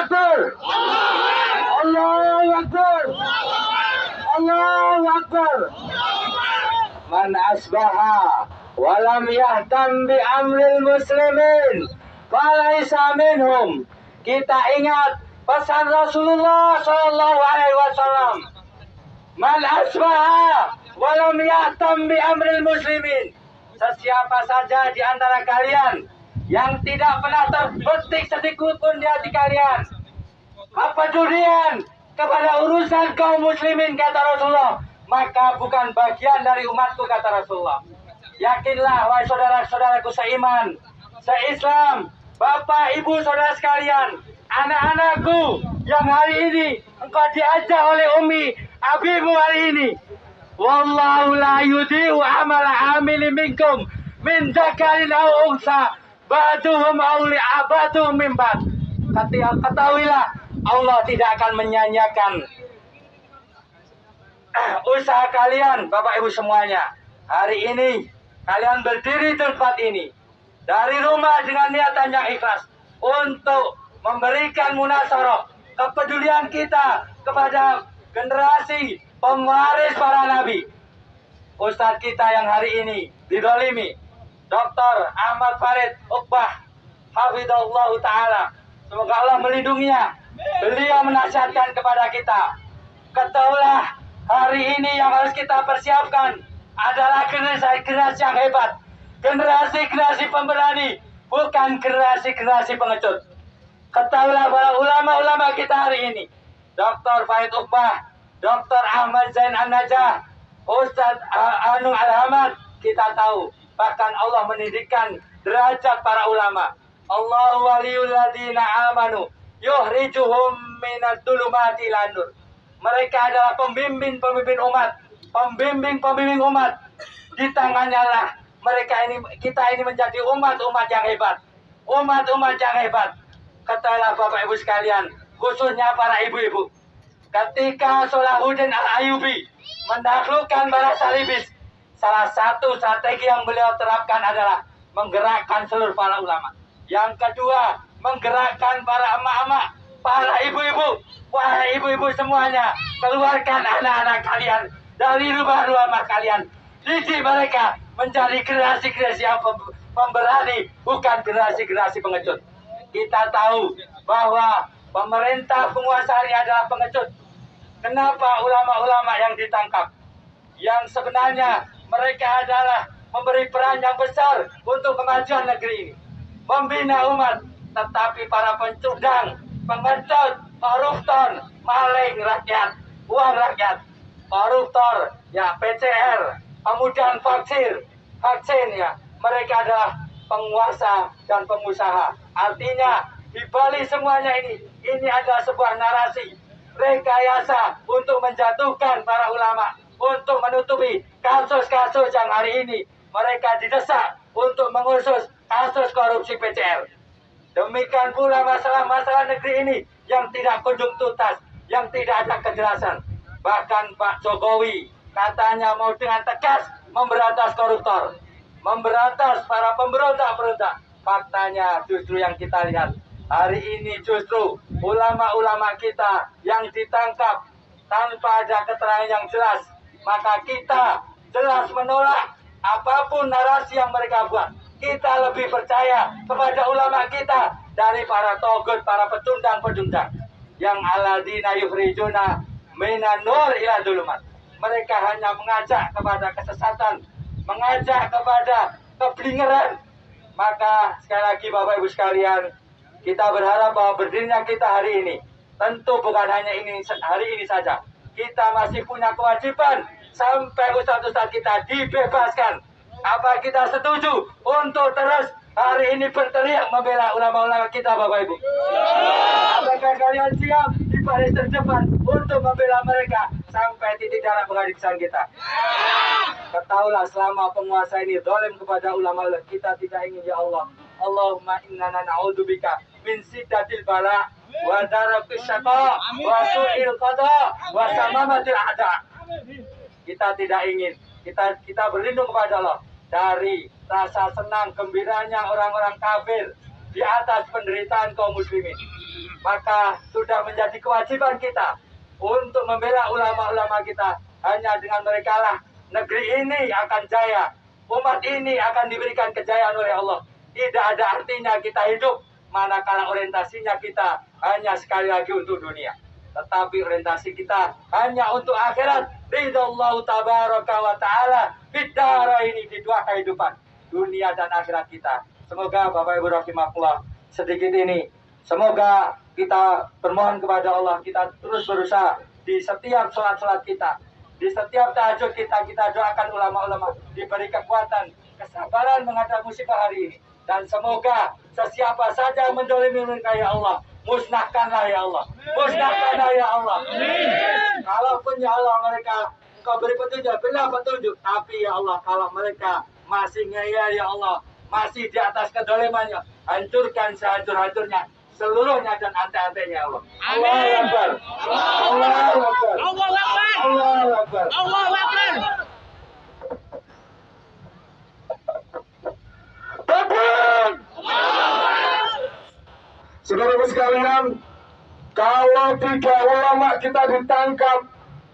Akbar. Allahu Akbar. Allahu Akbar. Man asbaha walam yahtam bi amril muslimin falaisa minhum. Kita ingat pesan Rasulullah sallallahu alaihi wasallam. Man asbaha walam yahtam bi amril muslimin. Sesiapa saja di antara kalian yang tidak pernah terbetik sedikit pun di hati kalian kepedulian kepada urusan kaum muslimin, kata Rasulullah, maka bukan bagian dari umatku, kata Rasulullah. Yakinlah wahai saudara-saudaraku seiman, seislam, bapak, ibu, saudara sekalian, anak-anakku yang hari ini engkau diajak oleh Umi Abimu hari ini. Wallahu la yudhi'u amala amili minkum min dzakarin aw unsa ba'duhum awliya ba'duhum min ba'd. Ketahuilah, Allah tidak akan menyanyiakan usaha kalian, Bapak Ibu semuanya. Hari ini kalian berdiri di tempat ini dari rumah dengan niatan yang ikhlas untuk memberikan munasarah kepedulian kita kepada generasi pewaris para nabi. Ustadz kita yang hari ini didolimi, Dr. Ahmad Farid Uqbah Hafidhahullah Ta'ala, semoga Allah melindunginya. Beliau menasihatkan kepada kita, ketahuilah hari ini yang harus kita persiapkan adalah generasi yang hebat, generasi pemberani, bukan generasi pengecut. Ketahuilah para ulama-ulama kita hari ini, Dr. Farid Uqbah, Dr. Ahmad Zain An-Najah, Ustadz Anung Al-Hamad, kita tahu bahkan Allah mendidikan derajat para ulama. Allahu waliyul ladina amanu yuhrijuhum minadh dhulumati ilan nur. Mereka adalah pembimbing umat, pembimbing umat. Di tangannya lah kita ini menjadi umat yang hebat, umat yang hebat. Katalah Bapak Ibu sekalian, khususnya para ibu-ibu, ketika Salahuddin Al-Ayyubi menaklukkan para salibis, salah satu strategi yang beliau terapkan adalah menggerakkan seluruh para ulama. Yang kedua, menggerakkan para emak-emak, para ibu-ibu. Wahai ibu-ibu semuanya, keluarkan anak-anak kalian dari rumah-rumah kalian. Didik mereka menjadi generasi yang pemberani, bukan generasi pengecut. Kita tahu bahwa pemerintah penguasa ini adalah pengecut. Kenapa ulama-ulama yang ditangkap? Yang sebenarnya mereka adalah memberi peran yang besar untuk kemajuan negeri ini, membina umat, tetapi para pencundang, pengecut, koruptor, maling rakyat, uang rakyat, koruptor, ya PCR, kemudian vaksin ya, mereka adalah penguasa dan pengusaha. Artinya di balik semuanya ini adalah sebuah narasi rekayasa untuk menjatuhkan para ulama, untuk menutupi kasus-kasus yang hari ini mereka didesak untuk mengurus kasus korupsi PCR. Demikian pula masalah-masalah negeri ini yang tidak kunjung tuntas, yang tidak ada kejelasan. Bahkan Pak Jokowi katanya mau dengan tegas memberantas koruptor, memberantas para pemberontak-pemberontak. Faktanya justru yang kita lihat hari ini, justru ulama-ulama kita yang ditangkap tanpa ada keterangan yang jelas. Maka kita jelas menolak apapun narasi yang mereka buat. Kita lebih percaya kepada ulama kita dari para togut, para pecundang-pecundang yang alladzina yukhrijuna minan nur ila dhulumat. Mereka hanya mengajak kepada kesesatan, mengajak kepada keblinger. Maka sekali lagi Bapak Ibu sekalian, kita berharap bahwa berdirinya kita hari ini tentu bukan hanya hari ini saja. Kita masih punya kewajiban sampai ustadz-ustadz kita dibebaskan. Apa kita setuju untuk terus hari ini berteriak membela ulama-ulama kita, Bapak Ibu? Apakah kalian siap di baris terdepan untuk membela mereka sampai titik darah penghabisan kita? Ketahuilah selama penguasa ini zalim kepada ulama, kita tidak ingin, ya Allah. Allahumma inna na'udzubika min siddatil bala wa darakis syaqa wa su'il qada wa samamatil a'da. Kita tidak ingin, kita berlindung kepada Allah dari rasa senang gembiranya orang-orang kafir, di atas penderitaan kaum muslimin. Maka sudah menjadi kewajiban kita untuk membela ulama-ulama kita. Hanya dengan mereka lah negeri ini akan jaya. Umat ini akan diberikan kejayaan oleh Allah. Tidak ada artinya kita hidup manakala orientasinya kita hanya sekali lagi untuk dunia. Tetapi orientasi kita hanya untuk akhirat. Ridallahu tabaraka wa ta'ala bidara ini, di dua kehidupan, dunia dan akhirat kita. Semoga Bapak Ibu rahimahullah, sedikit ini semoga kita bermohon kepada Allah, kita terus berusaha di setiap sholat-sholat kita, di setiap tahajud kita doakan ulama-ulama diberi kekuatan, kesabaran menghadapi musibah hari ini. Dan semoga sesiapa saja yang menzalimi mereka ya Allah, musnahkanlah ya Allah, musnahkanlah ya Allah. Kalaupun ya Allah mereka Engkau beri petunjuk, berilah petunjuk. Tapi ya Allah, kalau mereka masih ngeyel ya Allah, masih di atas kedolimannya, hancurkan sehancur-hancurnya seluruhnya dan ante-antenya ya Allah. Allahu Akbar. Allahu Akbar. Allahu Akbar. Allahu Akbar. Allahu Akbar. Saudara sekalian, kalau 3 ulama kita ditangkap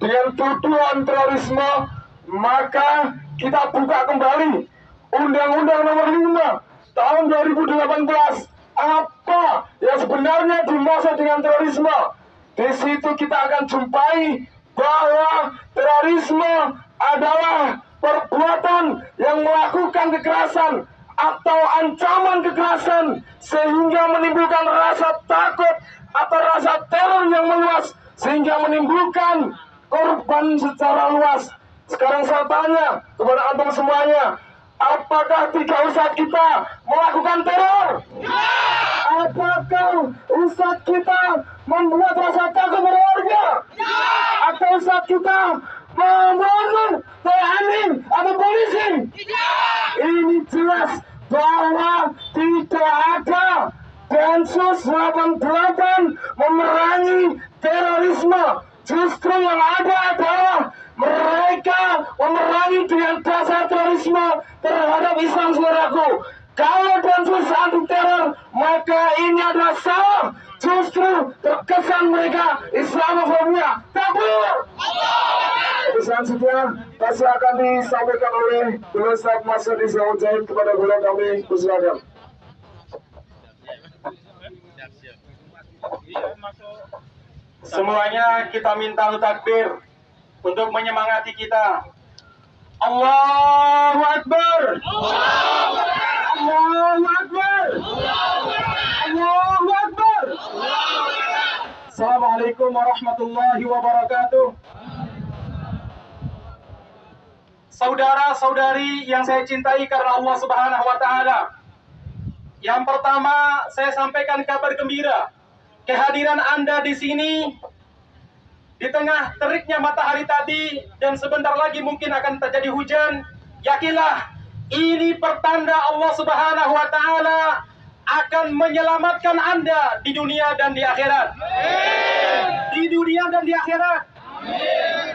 dengan tuduhan terorisme, maka kita buka kembali Undang-Undang Nomor 5 Tahun 2018. Apa yang sebenarnya dimaksud dengan terorisme? Di situ kita akan jumpai bahwa terorisme adalah perbuatan yang melakukan kekerasan atau ancaman kekerasan sehingga menimbulkan rasa takut atau rasa teror yang meluas sehingga menimbulkan korban secara luas. Sekarang saya tanya kepada antum semuanya, apakah 3 ustadz kita melakukan teror? Apakah ustadz kita membuat rasa takut pada warga? Atau ustadz kita membangun TNI atau polisi? Ini jelas bahwa tidak ada Densus 88 memerangi terorisme. Justru yang ada adalah mereka memerangi dengan dasar terorisme terhadap Islam, saudaraku. Kalau Densus anti teror, maka ini adalah salah. Justru terkesan mereka Islamofobia. Takbir! Selanjutnya masih akan disampaikan oleh Beliau Ustaz Masud Izzaujahid kepada beliau kami persilakan. Semuanya kita minta takbir untuk menyemangati kita. Allahu Akbar. Allahu Akbar. Allahu Akbar. Assalamualaikum warahmatullahi wabarakatuh. Saudara-saudari yang saya cintai karena Allah Subhanahu wa taala. Yang pertama, saya sampaikan kabar gembira. Kehadiran Anda di sini di tengah teriknya matahari tadi dan sebentar lagi mungkin akan terjadi hujan. Yakinlah, ini pertanda Allah Subhanahu wa taala akan menyelamatkan Anda di dunia dan di akhirat. Di dunia dan di akhirat.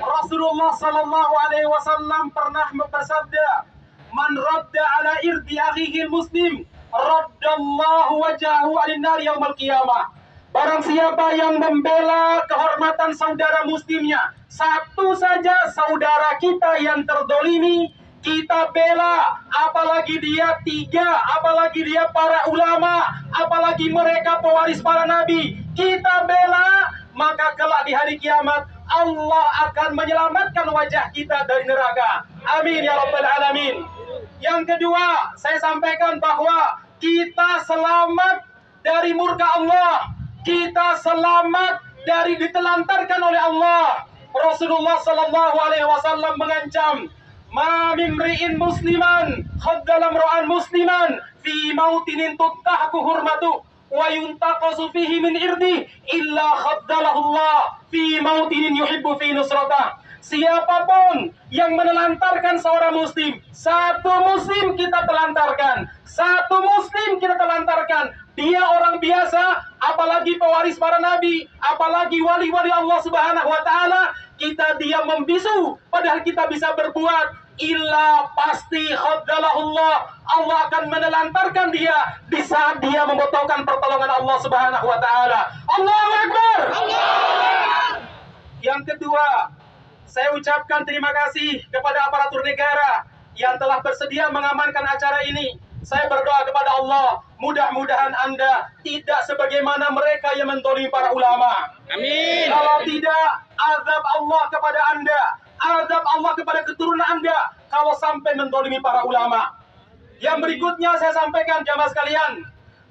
Rasulullah sallallahu alaihi wasallam pernah bersabda, "Man radda ala irdi akhihi muslim, raddallahu wajhahu 'alan nar yaumil qiyamah." Barang siapa yang membela kehormatan saudara muslimnya, satu saja saudara kita yang terdolimi, kita bela, apalagi dia 3, apalagi dia para ulama, apalagi mereka pewaris para nabi, kita bela, maka kelak di hari kiamat Allah akan menyelamatkan wajah kita dari neraka. Amin ya rabbal alamin. Yang kedua, saya sampaikan bahwa kita selamat dari murka Allah. Kita selamat dari ditelantarkan oleh Allah. Rasulullah sallallahu alaihi wasallam mengancam, "Ma min mri'in musliman khaddala imra'an musliman fi mautinin tuttahku hurmatu wa yuntaqasu fihi min irdi illa khaddalahu Allah fi mautinin yuhibbu fi nusratah." Siapapun yang menelantarkan seorang muslim, satu muslim kita telantarkan, satu muslim kita telantarkan. Dia orang biasa, apalagi pewaris para nabi, apalagi wali-wali Allah Subhanahu wa taala, kita diam membisu, padahal kita bisa berbuat. Illa pasti khadalahullah, Allah akan menelantarkan dia di saat dia membutuhkan pertolongan Allah Subhanahu wa taala. Allahu Akbar. Yang kedua, saya ucapkan terima kasih kepada aparatur negara yang telah bersedia mengamankan acara ini. Saya berdoa kepada Allah, mudah-mudahan Anda tidak sebagaimana mereka yang mendolimi para ulama. Amin. Kalau tidak, azab Allah kepada Anda, azab Allah kepada keturunan Anda kalau sampai mendolimi para ulama. Yang berikutnya saya sampaikan jamaah sekalian,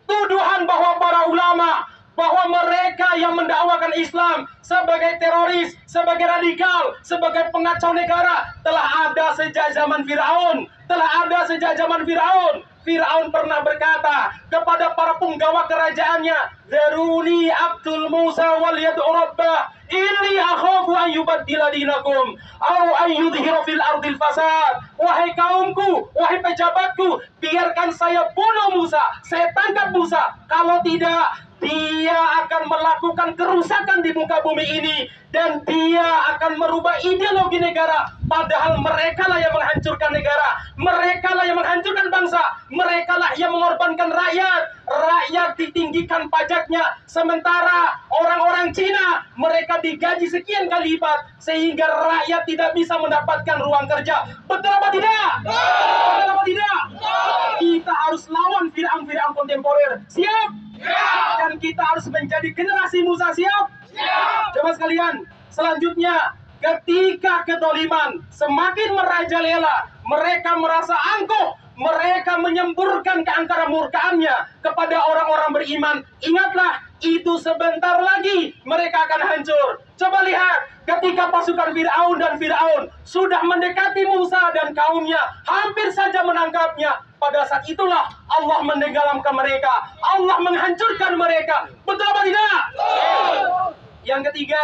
tuduhan bahwa para ulama, bahwa mereka yang mendakwakan Islam sebagai teroris, sebagai radikal, sebagai pengacau negara telah ada sejak zaman Firaun, telah ada sejak zaman Firaun. Firaun pernah berkata kepada para penggawa kerajaannya, "Zaruni Abdul Musa wal yad'u rabbah, inni akhafu an yubaddila dinakum aw an yudhhira fil ardil fasad." Wahai kaumku, wahai pejabatku, biarkan saya bunuh Musa, saya tangkap Musa. Kalau tidak, dia akan melakukan kerusakan di muka bumi ini dan dia akan merubah ideologi negara. Padahal mereka lah yang menghancurkan negara, mereka lah yang menghancurkan bangsa, mereka lah yang mengorbankan rakyat. Rakyat ditinggikan pajaknya, sementara orang-orang Cina mereka digaji sekian kali lipat sehingga rakyat tidak bisa mendapatkan ruang kerja. Betul apa tidak? Betul apa tidak? Kita harus lawan Firaun-Firaun kontemporer. Siap? Dan kita harus menjadi generasi Musa. Siap? Jemaah sekalian, selanjutnya ketika kedoliman semakin merajalela, mereka merasa angkuh, mereka menyemburkan keangkara murkaannya kepada orang-orang beriman. Ingatlah, itu sebentar lagi mereka akan hancur. Coba lihat, ketika pasukan Firaun sudah mendekati Musa dan kaumnya, hampir saja menangkapnya. Pada saat itulah Allah menenggelamkan mereka, Allah menghancurkan mereka. Betul apa tidak? Yang ketiga,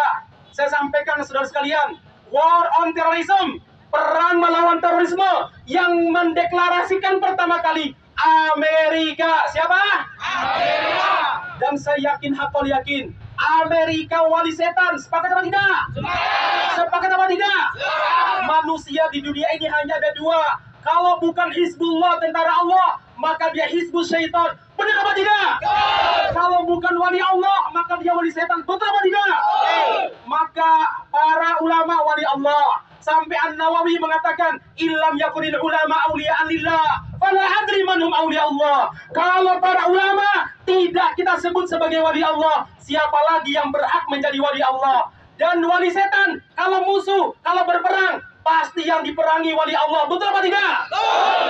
saya sampaikan saudara sekalian, war on terrorism, perang melawan terorisme yang mendeklarasikan pertama kali Amerika. Siapa? Amerika. Dan saya yakin, hakul yakin, Amerika wali setan. Sepakat apa tidak? Sepakat apa tidak? Manusia di dunia ini hanya ada dua. Kalau bukan Hizbullah, tentara Allah, maka dia Hizbus Syaitan. Benar apa tidak? Kalau bukan wali Allah, maka dia wali setan. Betul apa tidak? Maka para ulama wali Allah. Sampai An-Nawawi mengatakan, "Illam yakunil ulama awliya'an lillah, fala adri manhum awliya Allah." Kalau para ulama tidak kita sebut sebagai wali Allah, siapa lagi yang berhak menjadi wali Allah? Dan wali setan, kalau musuh, kalau berperang, pasti yang diperangi wali Allah. Betul apa tidak?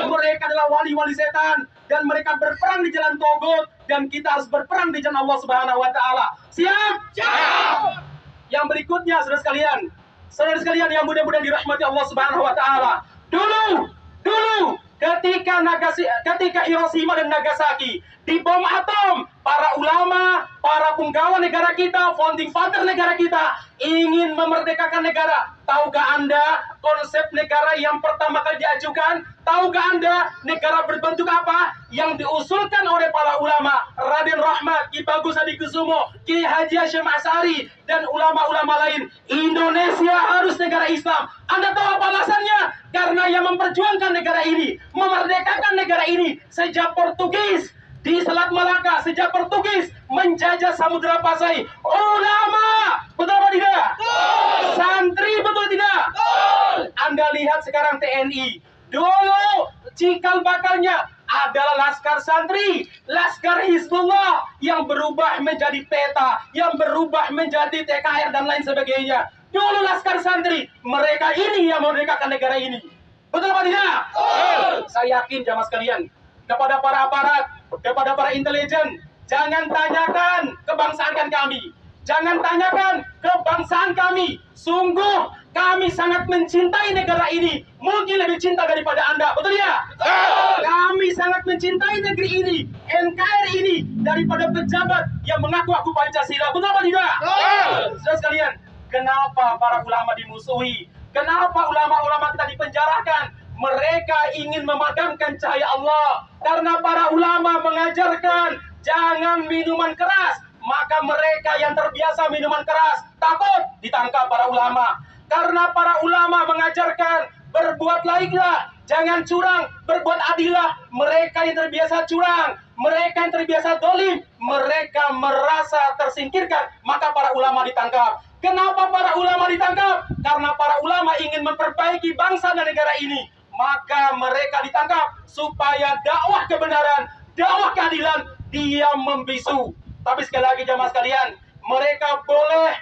Mereka adalah wali-wali setan dan mereka berperang di jalan Togut dan kita harus berperang di jalan Allah Subhanahu wa taala. Siap? Siap. Yang berikutnya saudara sekalian yang mudah-mudahan dirahmati Allah Subhanahu wa taala. Dulu ketika Hiroshima dan Nagasaki dibom atom, para ulama, para penggawa negara kita, founding father negara kita ingin memerdekakan negara. Tahukah Anda konsep negara yang pertama kali diajukan? Tahukah Anda negara berbentuk apa? Yang diusulkan oleh para ulama, Raden Rahmat, Ki Bagus Hadikusumo, Ki Haji Hasyim Asy'ari, dan ulama-ulama lain. Indonesia harus negara Islam. Anda tahu apa alasannya? Karena yang memperjuangkan negara ini, memerdekakan negara ini sejak Portugis di Selat Malaka, sejak Portugis menjajah Samudra Pasai. Ulama, betul apa tidak? Santri, betul tidak? Anda lihat sekarang TNI. Dulu cikal bakalnya adalah Laskar Santri, Laskar Hizbullah yang berubah menjadi PETA, yang berubah menjadi TKR dan lain sebagainya. Dulu Laskar Santri, mereka ini yang memerdekakan negara ini. Betul apa tidak? Saya yakin jamaah sekalian, kepada para aparat, kepada para intelijen, jangan tanyakan kebangsaan kami. Jangan tanyakan kebangsaan kami. Sungguh kami sangat mencintai negara ini. Mungkin lebih cinta daripada Anda. Betul ya? Kami sangat mencintai negeri ini, NKRI ini, daripada pejabat yang mengaku aku Pancasila. Betul apa tidak? Saudara sekalian, kenapa para ulama dimusuhi? Kenapa ulama-ulama kita dipenjarakan? Mereka ingin memadamkan cahaya Allah. Karena para ulama mengajarkan jangan minuman keras, maka mereka yang terbiasa minuman keras takut ditangkap para ulama. Karena para ulama mengajarkan berbuat baiklah, jangan curang, berbuat adillah. Mereka yang terbiasa curang, mereka yang terbiasa dolim, mereka merasa tersingkirkan, maka para ulama ditangkap. Kenapa para ulama ditangkap? Karena para ulama ingin memperbaiki bangsa dan negara ini, maka mereka ditangkap supaya dakwah kebenaran, dakwah keadilan dia membisu. Tapi sekali lagi jamaah sekalian, mereka boleh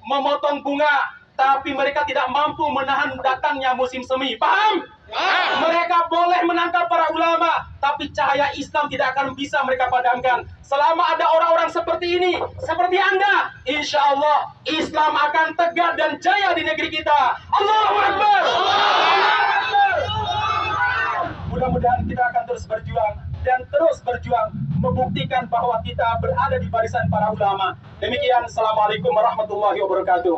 memotong bunga, tapi mereka tidak mampu menahan datangnya musim semi. Paham? Mereka boleh menangkap para ulama, tapi cahaya Islam tidak akan bisa mereka padamkan. Selama ada orang-orang seperti ini, seperti Anda, insya Allah Islam akan tegak dan jaya di negeri kita. Allahu Akbar. Mudah-mudahan kita akan terus berjuang dan terus berjuang membuktikan bahwa kita berada di barisan para ulama. Demikian, Assalamualaikum warahmatullahi wabarakatuh.